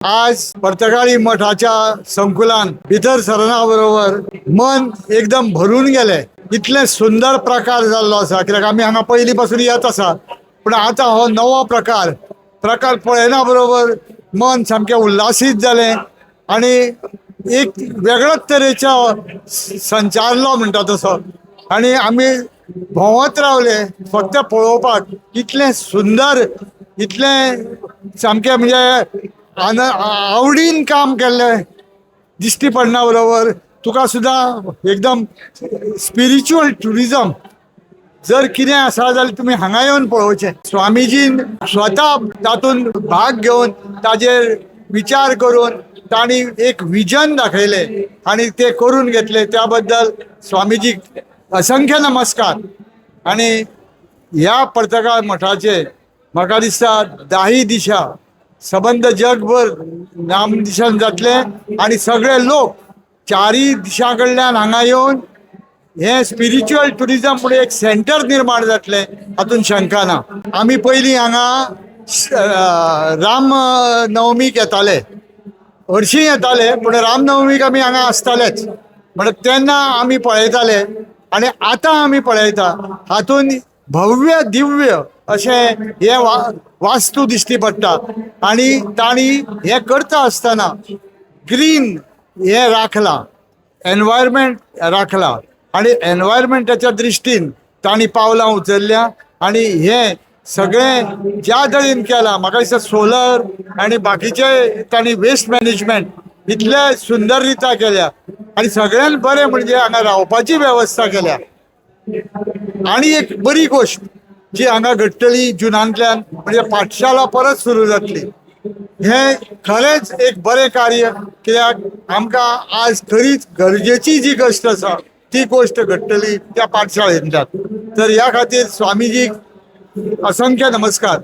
आज पर्तगाळी मठाच्या संकुलान भितर सरना बरोबर मन एकदम भरून गेले. इतले सुंदर प्रकार जाल्लो आसा, कित्याक आमी हांगा पयलीं पासून येत आसा, पूण आतां हो नवो प्रकार पळयना बरोबर मन सामकें उल्हासीत जालें आनी एक वेगळ्याच तरेचो संचारलो म्हणटा तसो. आनी आमी भोंवत रावले फक्त पळोवपाक. इतलें सुंदर, इतलें सामकें म्हणजे आवडीन काम केल्लें दिश्टी पडना बरोबर तुका सुद्दां एकदम स्पिरिच्युअल टुरिजम जर कितें आसा जाल्यार तुमी हांगा येवन पळोवचें. स्वामीजीन स्वता तातूंत भाग घेवन ताजेर विचार करून तांणी एक विजन दाखयलें आनी ते करून घेतले. त्या बद्दल स्वामीजीक असंख्य नमस्कार. आनी ह्या पर्तगाळ मठाचे म्हाका दिसता 10 दिसा सबंद जगभर नामनिशान जातले आनी सगळे लोक 4 दिशां कडल्यान हांगा येवन हे स्पिरिच्युअल टुरिजम म्हणून एक सेंटर निर्माण जातले हातून शंका ना. आमी पयलीं हांगा राम नवमीक येताले, हरशीं येताले, पूण राम नवमीक आमी हांगा आसतालेच. म्हणून तेन्ना आमी पळयताले आनी आतां आमी पळयता हातून भव्य दिव्य अशें हे वास्तू दिश्टी पडटा. आनी तांणी हे करता आसतना ग्रीन हे राखला, एनवायरमेंट राखला आनी एनवायरमेंटाच्या दृश्टीन तांणी पावलां उचल्ल्या. आनी हे सगळें ज्या तरेन केलां म्हाका दिसता सोलर आनी बाकीचे तांणी वेस्ट मॅनेजमेंट इतले सुंदर रित्या केल्या. आनी सगळ्यान बरें म्हणजे हांगा रावपाची वेवस्था केल्या. आनी एक बरी गोश्ट जी हांगा घडटली जुनांतल्यान म्हणजे पाठशाला परत सुरू जातली. हे खरेंच एक बरें कार्य, कित्याक आमकां आज खरीच गरजेची जी गोश्ट आसा ती गोश्ट घडटली त्या पाठशाळेंतल्यान. तर ह्या खातीर स्वामीजीक असंख्य नमस्कार.